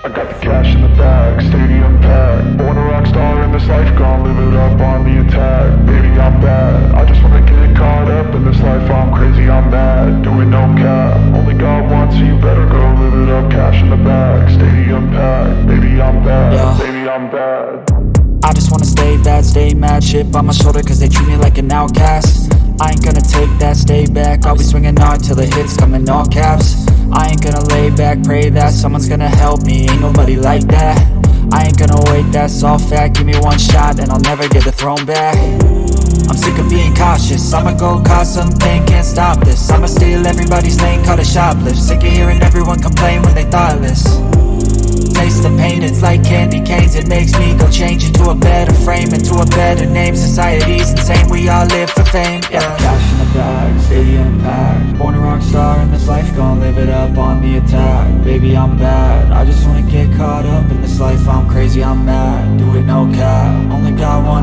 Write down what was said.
I got the cash in the bag, stadium packed. Born a rock star in this life, gon' live it up on the attack. Baby, I'm bad, I just wanna get caught up in this life. I'm crazy, I'm mad, doing no cap. Only God wants, so you better go live it up. Cash in the bag, stadium packed. Baby, I'm bad, Yeah. baby, I'm bad. I just wanna stay bad, stay mad. Chip on my shoulder cause they treat me like an outcast. I ain't gonna take that, stay back. I'll be swinging hard till the hits come in all caps. I ain't gonna lay back, pray that someone's gonna help me. Ain't nobody like that. I ain't gonna wait, that's all fact. Give me one shot and I'll never get the throne back. I'm sick of being cautious, I'ma go cause something, can't stop this. I'ma steal everybody's lane, call it shoplift. Sick of hearing everyone complain when they thoughtless. Taste the pain, it's like candy canes. It makes me go change into a better frame, into a better name. Society's insane, we all live for fame, yeah. Cash in the bag, stadium packed. Born a rock star in this life, gon' live it up on the attack. Baby, I'm bad, I just wanna get caught up in this life. I'm crazy, I'm mad, do it no cap. Only got one